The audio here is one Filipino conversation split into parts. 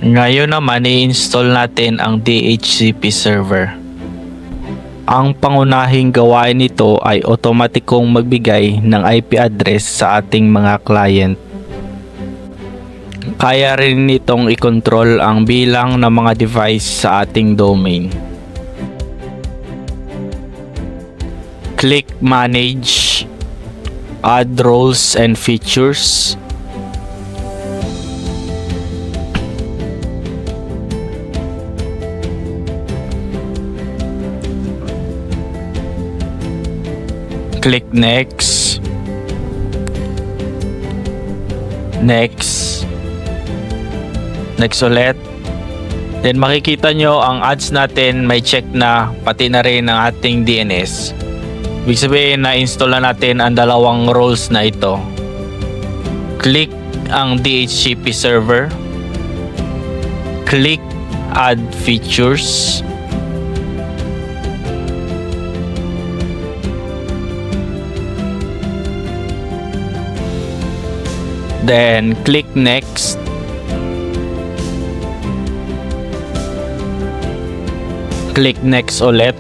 Ngayon naman i-install natin ang DHCP server. Ang pangunahing gawain nito ay otomatikong magbigay ng IP address sa ating mga client. Kaya rin nitong i-control ang bilang ng mga device sa ating domain. Click Manage, Add Roles and Features. Click Next. Next ulit. Then makikita nyo ang ads natin may check na, pati na rin ang ating DNS. Ibig sabihin na install na natin ang dalawang roles na ito. Click ang DHCP server. Click Add Features. Then click Next. Click Next ulit.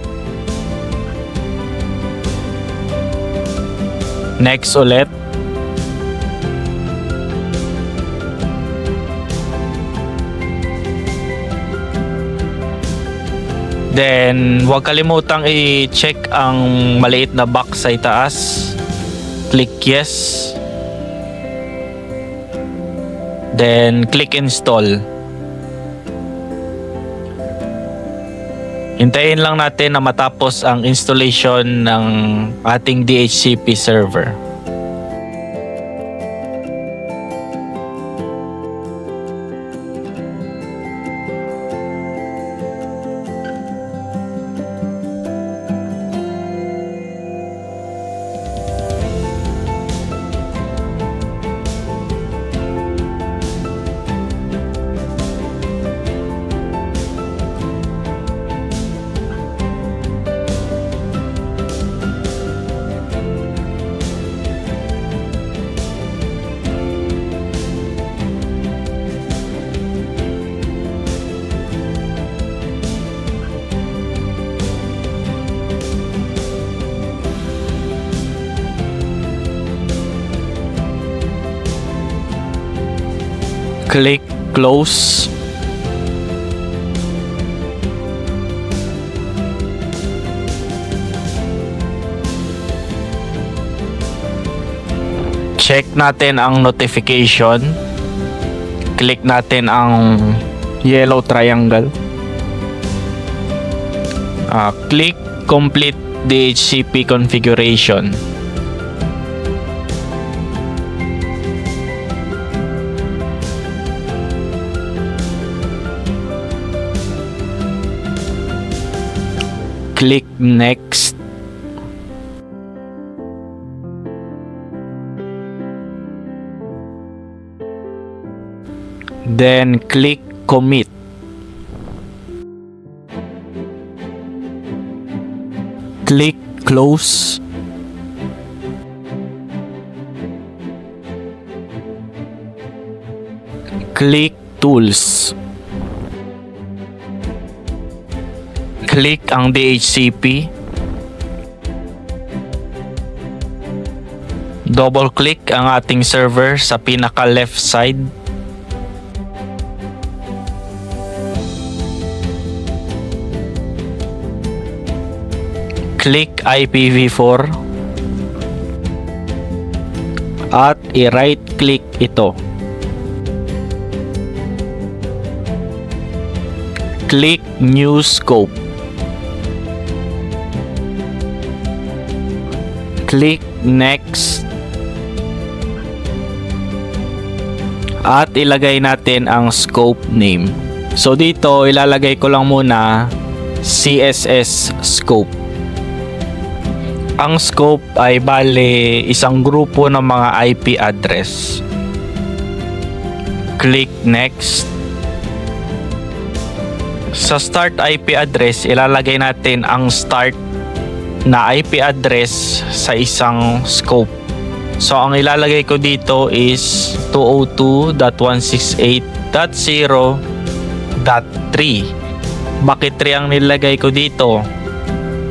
Next ulit. Then huwag kalimutang i-check ang maliit na box sa itaas. Click Yes. Then click Install. Hintayin lang natin na matapos ang installation ng ating DHCP server. Click Close. Check natin ang notification. Click natin ang yellow triangle. Click Complete DHCP Configuration. Click Next. Then click Commit. Click Close. Click Tools. Click ang DHCP. Double click ang ating server sa pinaka left side. Click IPv4 at i-right click ito. Click New Scope. Click Next. At ilagay natin ang scope name. So dito ilalagay ko lang muna CSS scope. Ang scope ay bale isang grupo ng mga IP address. Click Next. Sa start IP address, ilalagay natin ang start na IP address sa isang scope. So ang ilalagay ko dito is 202.168.0 Bakit 3 ang nilagay ko dito?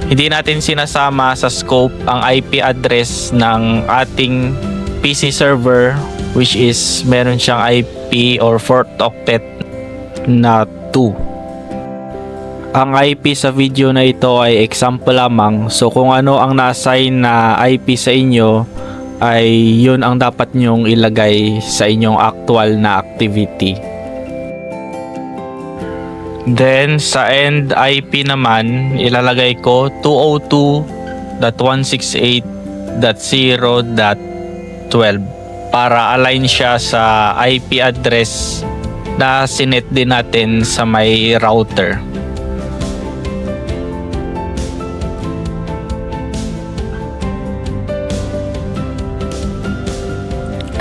Hindi natin sinasama sa scope ang IP address ng ating PC server, which is meron siyang IP or 4th octet na 2. Ang IP sa video na ito ay example lamang, so kung ano ang na-assign na IP sa inyo ay yun ang dapat nyong ilagay sa inyong actual na activity. Then sa end IP naman, ilalagay ko 202.168.0.12 para align siya sa IP address na sinet din natin sa may router.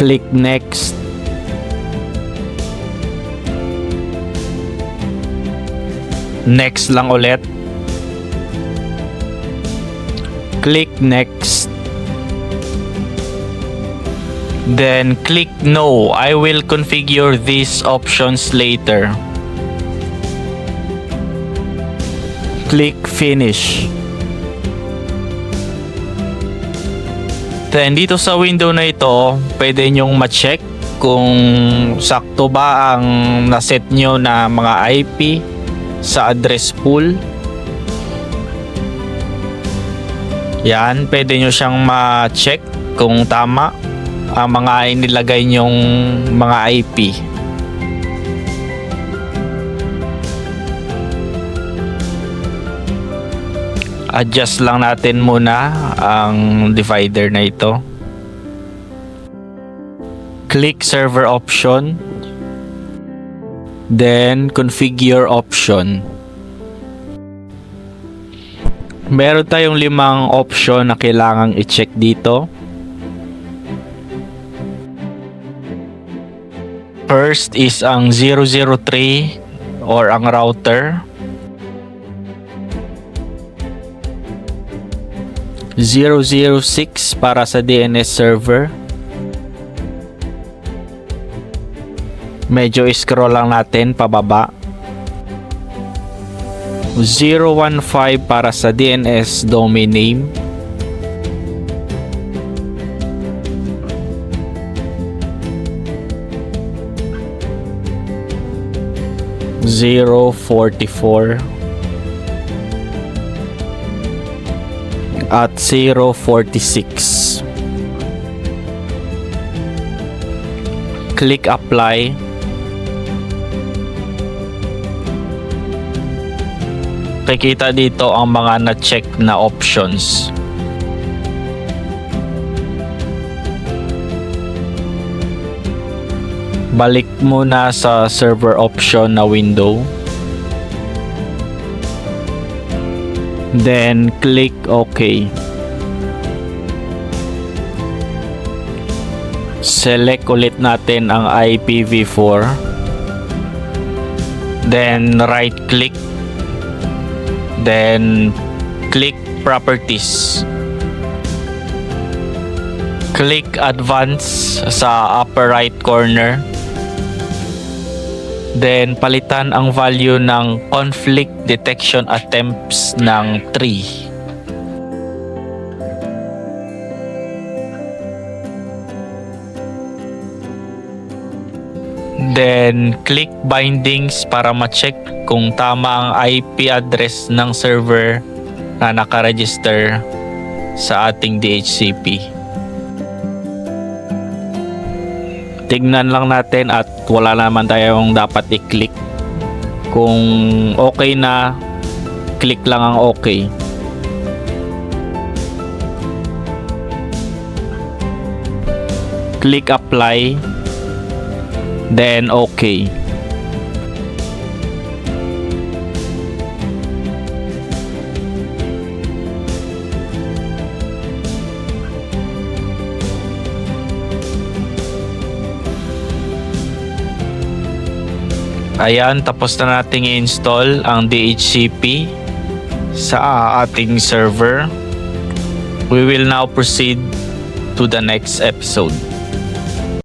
Click next. Next lang ulit. Click next. Then click no. I will configure these options later. Click finish. Then dito sa window na ito, pwede nyong ma-check kung sakto ba ang naset nyo na mga IP sa address pool. Yan, pwede nyo siyang ma-check kung tama ang mga inilagay nyong mga IP. Adjust lang natin muna ang divider na ito. Click server option. Then configure option. Meron tayong 5 option na kailangang i-check dito. First is ang 003 or ang router. 006 para sa DNS server. Medyo scroll lang natin pababa. 015 para sa DNS domain name. .044 at 046. Click apply. Kikita dito ang mga na-check na options. Balik muna sa server option na window. Then click OK. Select ulit natin ang IPv4. Then right click. Then click properties. Click advance sa upper right corner. Then palitan ang value ng conflict detection attempts ng 3. Then click bindings para ma-check kung tama ang IP address ng server na nakaregister sa ating DHCP. Tignan lang natin at wala naman tayong dapat i-click. Kung okay na, click lang ang okay. Click apply. Then okay. Ayan, tapos na nating i-install ang DHCP sa ating server. We will now proceed to the next episode.